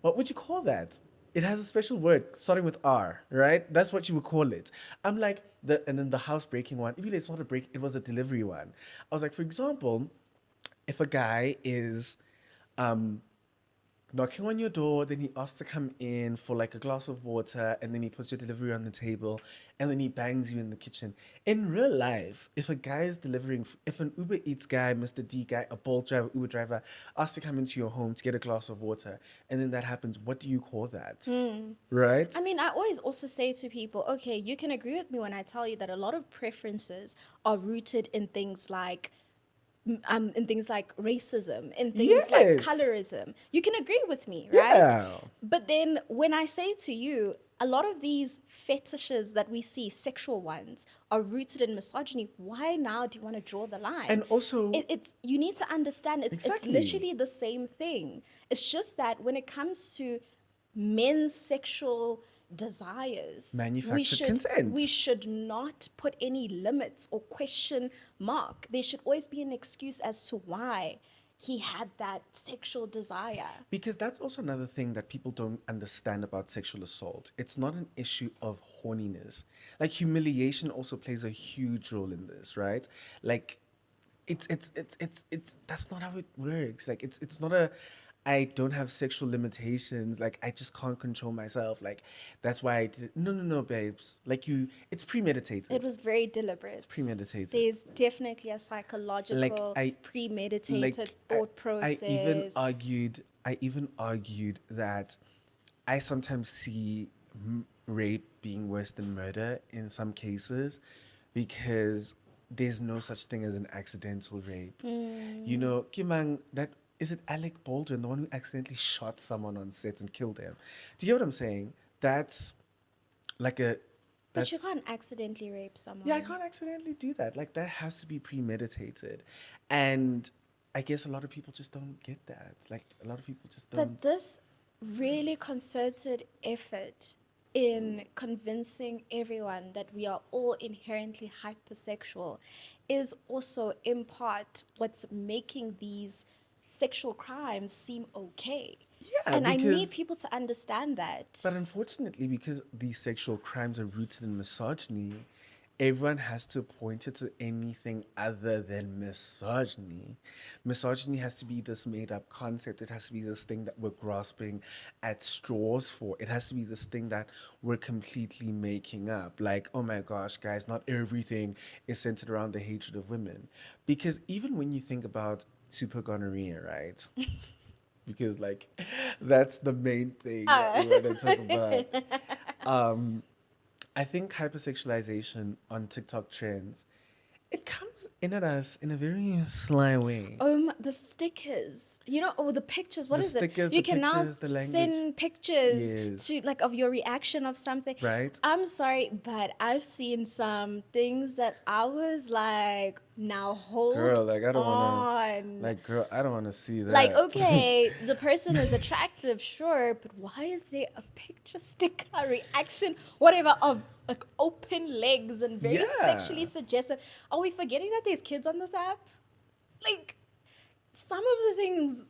What would you call that? It has a special word starting with R, right? That's what you would call it. I'm like, and then the housebreaking one, even though it's not a break, it was a delivery one. I was like, for example, if a guy is um, knocking on your door, then he asks to come in for like a glass of water, and then he puts your delivery on the table, and then he bangs you in the kitchen. In real life, if a guy is delivering, if an Uber Eats guy, Mr. D guy, a Bolt driver, Uber driver, asks to come into your home to get a glass of water, and then that happens, what do you call that? Right? I mean, I always also say to people, okay, you can agree with me when I tell you that a lot of preferences are rooted in things like racism, in things like Yes. colorism. You can agree with me, right? Yeah. But then when I say to you, a lot of these fetishes that we see, sexual ones, are rooted in misogyny. Why now do you want to draw the line? And also- it's you need to understand it's Exactly. literally the same thing. It's just that when it comes to men's sexual desires, Manufactured consent. we should not put any limits or question mark. There should always be an excuse as to why he had that sexual desire. Because that's also another thing that people don't understand about sexual assault. It's not an issue of horniness. Like humiliation also plays a huge role in this, right? Like it's that's not how it works. Like it's not a I don't have sexual limitations. Like I just can't control myself. Like that's why I did. No, babes. Like it's premeditated. It was very deliberate. It's premeditated. There's definitely a psychological, premeditated thought process. I even argued that I sometimes see rape being worse than murder in some cases, because there's no such thing as an accidental rape. You know, Kimang, that is it Alec Baldwin, the one who accidentally shot someone on set and killed them? Do you get what I'm saying? That's like a. But you can't accidentally rape someone. Yeah, I can't accidentally do that. Like that has to be premeditated, and I guess a lot of people just don't get that. Like a lot of people just don't. But this really concerted effort in convincing everyone that we are all inherently hypersexual is also in part what's making these sexual crimes seem okay. Yeah, and I need because- people to understand that. But unfortunately, because these sexual crimes are rooted in misogyny, everyone has to point it to anything other than misogyny. Misogyny has to be this made up concept. It has to be this thing that we're grasping at straws for. It has to be this thing that we're completely making up. Like, oh my gosh, guys, not everything is centered around the hatred of women. Because even when you think about super gonorrhea, right? Because like that's the main thing that we want to talk about. I think hypersexualization on TikTok trends, it comes in at us in a very sly way. The stickers, or the pictures. What The is stickers, it? You the can now pictures, the language. send pictures Yes. to of your reaction of something. Right. I'm sorry, but I've seen some things that I was like, now hold Girl, like I don't on. wanna girl, I don't wanna see that. Like, okay, the person is attractive, sure, but why is there a picture, sticker, reaction, whatever, of like open legs and very Yeah. sexually suggestive? Are we forgetting that there's kids on this app? Like, some of the things,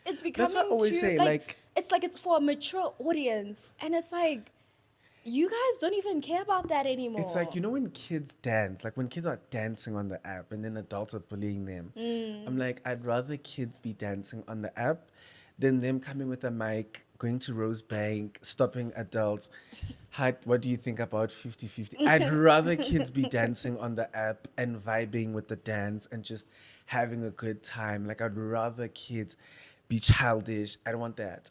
it's becoming what I always too, say, like- it's for a mature audience, and it's like, You guys don't even care about that anymore. It's like, you know, when kids dance, like when kids are dancing on the app and then adults are bullying them. I'm like, I'd rather kids be dancing on the app than them coming with a mic, going to Rosebank, stopping adults. Hi, what do you think about 50-50? I'd rather kids be dancing on the app and vibing with the dance and just having a good time. Like, I'd rather kids be childish. I don't want that.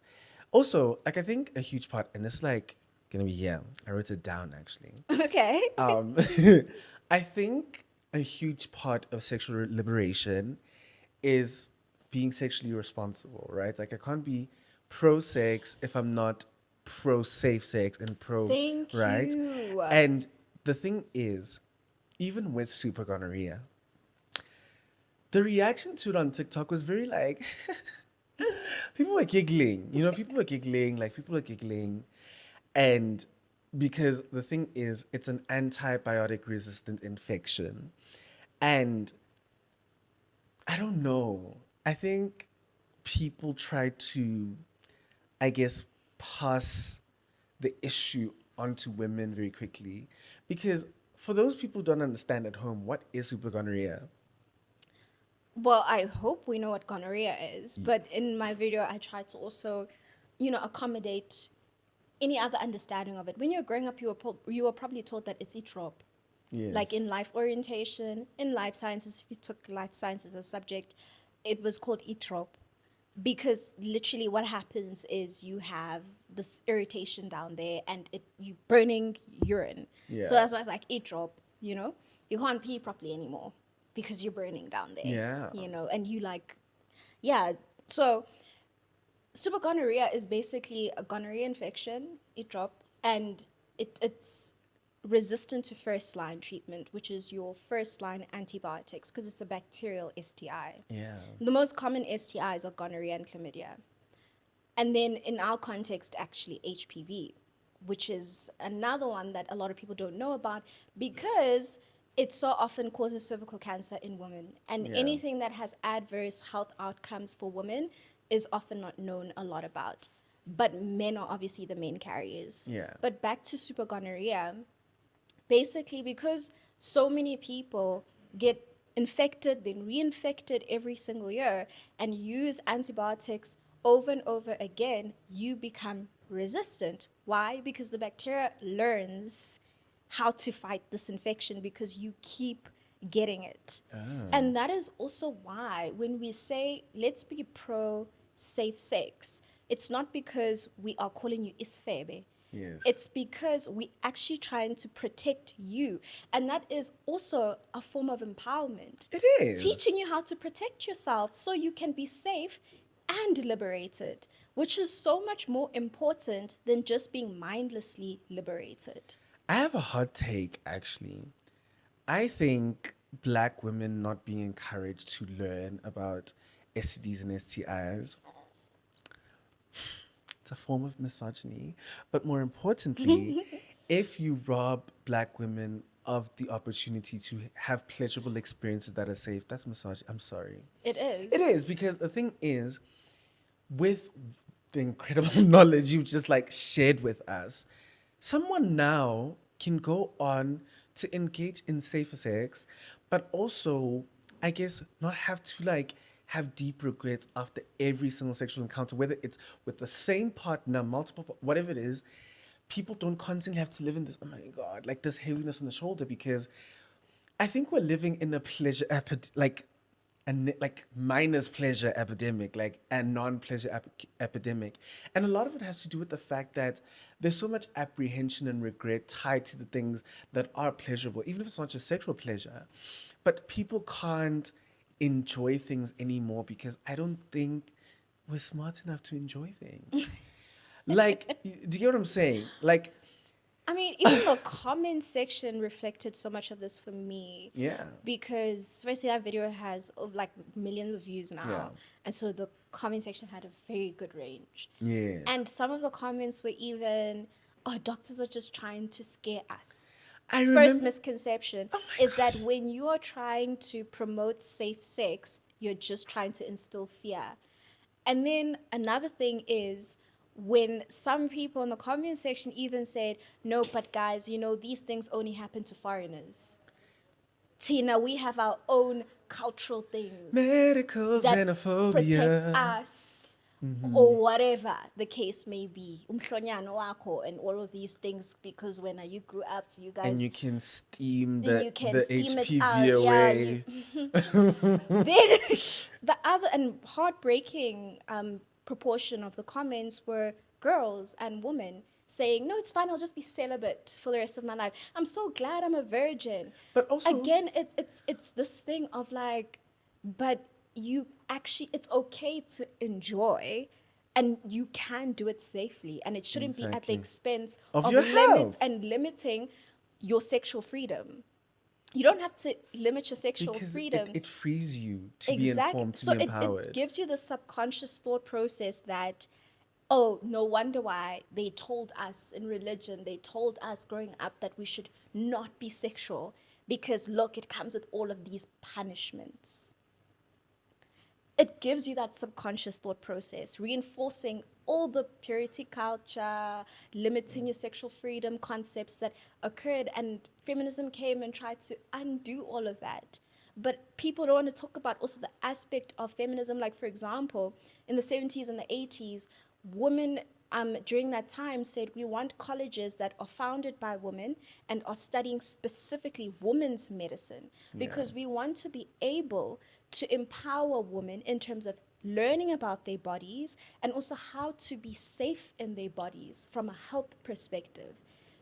Also, like, I think a huge part, and this is like gonna be here. I wrote it down actually. Okay. Um, I think a huge part of sexual liberation is being sexually responsible, right? Like I can't be pro sex if I'm not pro safe sex and pro, Thank right? you. And the thing is, even with super gonorrhea, the reaction to it on TikTok was very like, people were giggling, you know, people were giggling. And because the thing is, it's an antibiotic resistant infection. And I don't know. I think people try to, I guess, pass the issue onto women very quickly. Because for those people who don't understand at home, what is super gonorrhea? Well, I hope we know what gonorrhea is, but in my video, I try to also, accommodate any other understanding of it. When you're growing up, you were probably taught that it's etrop. Yes. Like in life orientation, in life sciences, if you took life sciences as a subject, it was called etrop. Because literally what happens is you have this irritation down there and you burning urine. Yeah. So that's why it's like etrop, You can't pee properly anymore because you're burning down there. Yeah. And you like, yeah. So super gonorrhea is basically a gonorrhea infection, etrop, and it's resistant to first line treatment, which is your first line antibiotics, because it's a bacterial STI. Yeah. The most common STIs are gonorrhea and chlamydia. And then in our context, actually HPV, which is another one that a lot of people don't know about because it so often causes cervical cancer in women. And Yeah. anything that has adverse health outcomes for women is often not known a lot about. But men are obviously the main carriers. Yeah. But back to super gonorrhea, basically because so many people get infected, then reinfected every single year and use antibiotics over and over again, you become resistant. Why? Because the bacteria learns how to fight this infection because you keep getting it. And that is also why when we say let's be pro safe sex, it's not because we are calling you isfebe. Yes. It's because we actually trying to protect you. And that is also a form of empowerment. It is. Teaching you how to protect yourself so you can be safe and liberated, which is so much more important than just being mindlessly liberated. I have a hot take, actually. I think black women not being encouraged to learn about STDs and STIs, it's a form of misogyny. But more importantly, if you rob black women of the opportunity to have pleasurable experiences that are safe, that's misogyny. I'm sorry. It is. It is, because the thing is, with the incredible knowledge you've just like shared with us, someone now can go on to engage in safer sex, but also, I guess, not have to like have deep regrets after every single sexual encounter, whether it's with the same partner, multiple, whatever it is. People don't constantly have to live in this, oh my God, like this heaviness on the shoulder, because I think we're living in a pleasure like minus pleasure epidemic, like a non-pleasure epidemic. And a lot of it has to do with the fact that there's so much apprehension and regret tied to the things that are pleasurable, even if it's not just sexual pleasure. But people can't enjoy things anymore because I don't think we're smart enough to enjoy things. Like, do you get what I'm saying? Like, I mean, even the comment section reflected so much of this for me. yeah. Because firstly, that video has like millions of views now. Yeah. And so the comment section had a very good range. Yes. And some of the comments were even, oh, doctors are just trying to scare us. I First remember- misconception Oh my is that gosh. when you are trying to promote safe sex, you're just trying to instill fear. And then another thing is, when some people in the comment section even said, no, but guys, you know, these things only happen to foreigners. Tina, we have our own cultural things Medical that protect xenophobia. us, or whatever the case may be. Umhlonyano wako and all of these things, because when you grew up, you And guys, you can steam you can the steam it HPV out. Yeah, away. then the other and heartbreaking proportion of the comments were girls and women saying, no, it's fine, I'll just be celibate for the rest of my life. I'm so glad I'm a virgin. But also, Again, it's this thing of like, but you actually, it's okay to enjoy, and you can do it safely, and it shouldn't be at the Exactly. expense Of of your limits health. and limiting your sexual freedom. You don't have to limit your sexual because freedom. it frees you to be Exactly. informed, to So be it empowered. gives you the subconscious thought process that, oh, no wonder why they told us in religion, they told us growing up that we should not be sexual, because look, it comes with all of these punishments. It gives you that subconscious thought process, reinforcing all the purity culture, limiting your sexual freedom concepts that occurred. And feminism came and tried to undo all of that. But people don't want to talk about also the aspect of feminism. Like, for example, in the 70s and the 80s, women during that time said, we want colleges that are founded by women and are studying specifically women's medicine, because we want to be able to empower women in terms of learning about their bodies and also how to be safe in their bodies from a health perspective.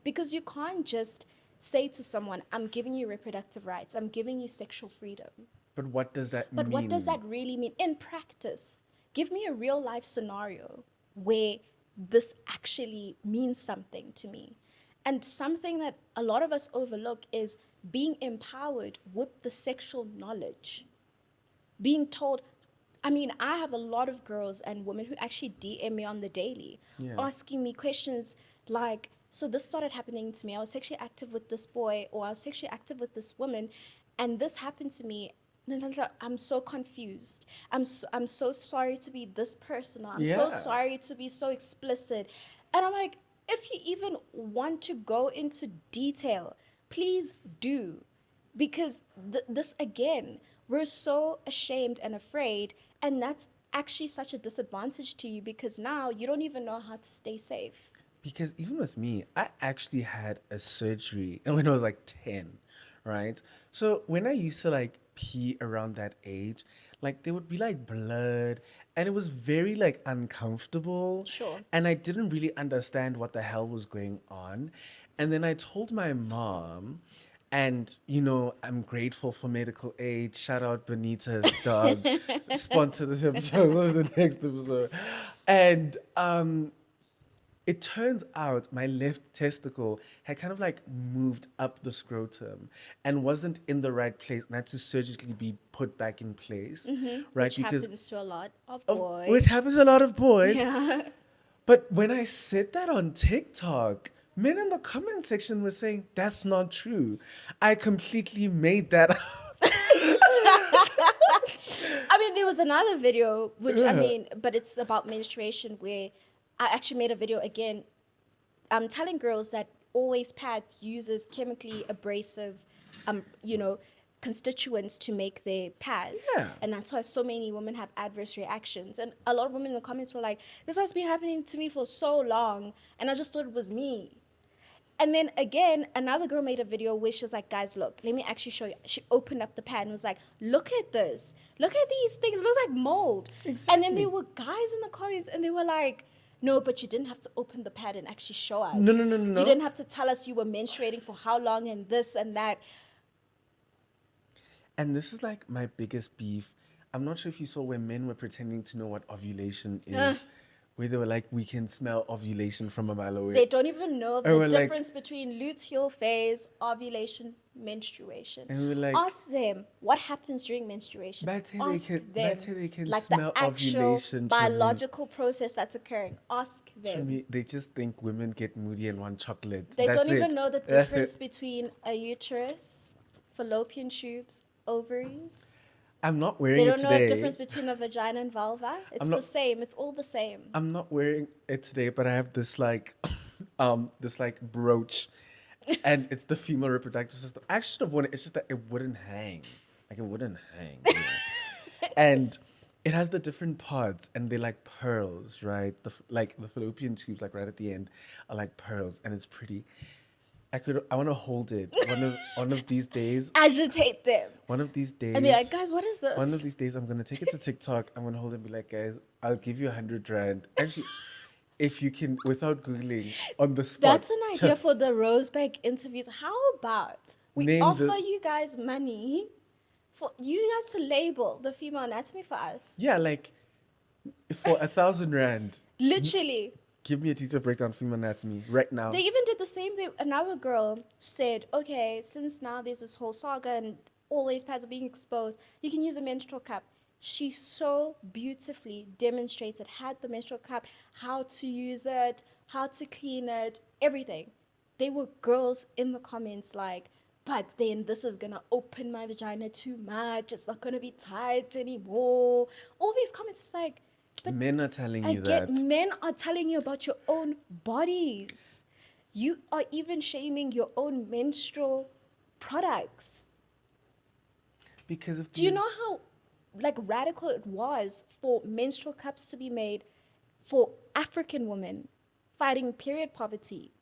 Because you can't just say to someone, I'm giving you reproductive rights, I'm giving you sexual freedom. But what does that But mean? what does that really mean in practice? Give me a real life scenario where this actually means something to me. And something that a lot of us overlook is being empowered with the sexual knowledge. Being told, I mean, I have a lot of girls and women who actually DM me on the daily, Yeah. asking me questions like, so this started happening to me. I was sexually active with this boy, or I was sexually active with this woman, and this happened to me. I'm so confused. I'm so sorry to be this person. I'm so Yeah. sorry to be so explicit. And I'm like, if you even want to go into detail, please do. Because this, again, we're so ashamed and afraid, and that's actually such a disadvantage to you, because now you don't even know how to stay safe. Because even with me, I actually had a surgery and when I was like 10, right? So when I used to like pee around that age, like there would be like blood and it was very like uncomfortable. Sure. And I didn't really understand what the hell was going on. And then I told my mom, and I'm grateful for medical aid. Shout out Benita's dog. Sponsor this episode. What's the next episode? And it turns out my left testicle had kind of like moved up the scrotum and wasn't in the right place and had to surgically be put back in place. Right? Which happens to a lot of of boys. which happens to a lot of boys. Yeah. But when I said that on TikTok, men in the comment section were saying that's not true. I completely made that up. I mean, there was another video, which I mean, but it's about menstruation, where I actually made a video again. I'm telling girls that always pads uses chemically abrasive, constituents to make their pads. Yeah. And that's why so many women have adverse reactions. And a lot of women in the comments were like, this has been happening to me for so long, and I just thought it was me. And then again, another girl made a video where she's like, guys, look, let me actually show you. She opened up the pad and was like, look at this. Look at these things. It looks like mold. Exactly. And then there were guys in the comments and they were like, no, but you didn't have to open the pad and actually show us. No. You didn't have to tell us you were menstruating for how long and this and that. And this is like my biggest beef. I'm not sure if you saw when men were pretending to know what ovulation is, where they were like, we can smell ovulation from a mile away. They don't even know And the we're like- difference between luteal phase, ovulation, menstruation. And we're like- ask them what happens during menstruation. Better Ask they can like smell the actual ovulation to me. biological process that's occurring. Ask To them. me, they just think women get moody and want chocolate. They That's don't even it. know the That's difference it. between a uterus, fallopian tubes, ovaries. I'm not wearing They it don't know the today. difference between the vagina and vulva. It's the same. It's all the same. I'm not wearing it today, but I have this like, this like brooch, and it's the female reproductive system. I should have worn it. It's just that it wouldn't hang. Like it wouldn't hang. And it has the different parts, and they're like pearls, right? Like the fallopian tubes, like right at the end, are like pearls, and it's pretty. I want to hold it one of these days. Agitate them. One of these days. And be like, guys, what is this? One of these days, I'm gonna take it to TikTok. I'm gonna hold it and be like, guys, I'll give you 100 rand. Actually, if you can, without googling on the spot. That's an idea for the Rosebank interviews. How about we offer you guys money for you guys to label the female anatomy for us? Yeah, like for 1,000 rand. Literally. Give me a detailed breakdown of female anatomy right now. They even did the same thing. Another girl said, okay, since now there's this whole saga and all these pads are being exposed, you can use a menstrual cup. She so beautifully demonstrated, had the menstrual cup, how to use it, how to clean it, everything. There were girls in the comments like, but then this is going to open my vagina too much. It's not going to be tight anymore. All these comments, it's like, but men are telling you that. Men are telling you about your own bodies. You are even shaming your own menstrual products. Because of Do you know how like radical it was for menstrual cups to be made for African women fighting period poverty?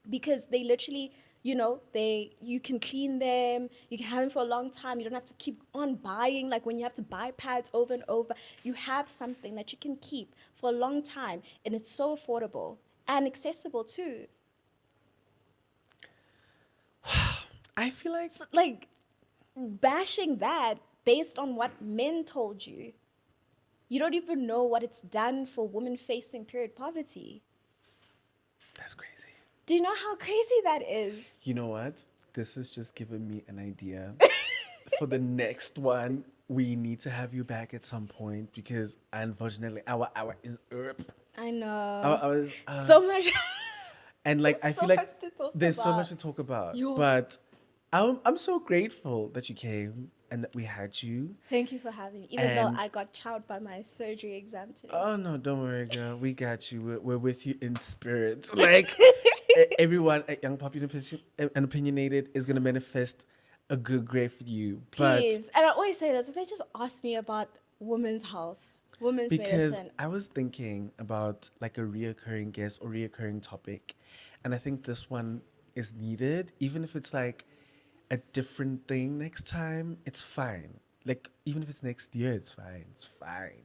Because they literally, you can clean them, you can have them for a long time, you don't have to keep on buying, like when you have to buy pads over and over, you have something that you can keep for a long time, and it's so affordable and accessible too. I feel like... So, like, bashing that based on what men told you, you don't even know what it's done for women facing period poverty. That's crazy. Do you know how crazy that is? You know what? This has just given me an idea. For the next one, we need to have you back at some point because unfortunately our hour is up. I know. Our hour is up. So much. And like I feel like there's so much to talk about. Yo. But I'm so grateful that you came and that we had you. Thank you for having me. Even though I got chowed by my surgery exam today. Oh no, don't worry, girl. We got you. We're with you in spirit. Like everyone at Young Popular and Opinionated is gonna manifest a good grade for you. Please. And I always say this, if they just ask me about women's health, women's medicine. Because I was thinking about like a reoccurring guest or reoccurring topic. And I think this one is needed. Even if it's like a different thing next time, it's fine. Like, even if it's next year, it's fine. It's fine.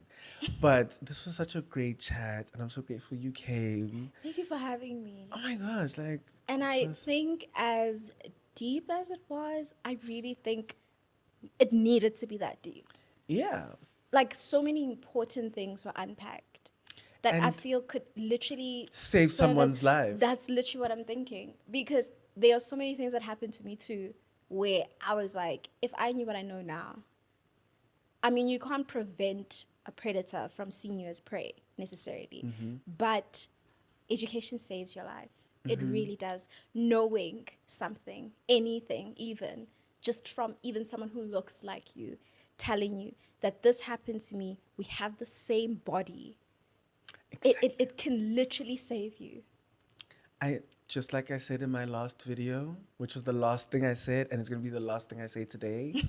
But this was such a great chat, and I'm so grateful you came. Thank you for having me. Oh my gosh, like... And I think as deep as it was, I really think it needed to be that deep. Yeah. Like, so many important things were unpacked that I feel could literally... save someone's life. That's literally what I'm thinking. Because there are so many things that happened to me too, where I was like, if I knew what I know now... I mean, you can't prevent a predator from seeing you as prey necessarily, but education saves your life. It really does. Knowing something, anything, even just from even someone who looks like you, telling you that this happened to me, we have the same body. Exactly. It can literally save you. Just like I said in my last video, which was the last thing I said, and it's going to be the last thing I say today.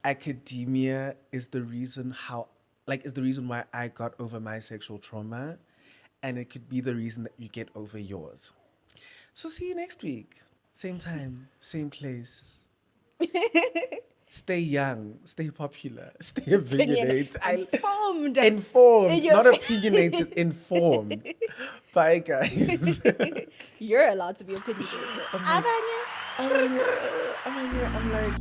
Academia is the reason why I got over my sexual trauma, and it could be the reason that you get over yours. So see you next week. Same time, same place. Stay young, stay popular, stay opinionated. Informed, not opinionated, informed. Bye, guys. You're allowed to be opinionated. I'm like...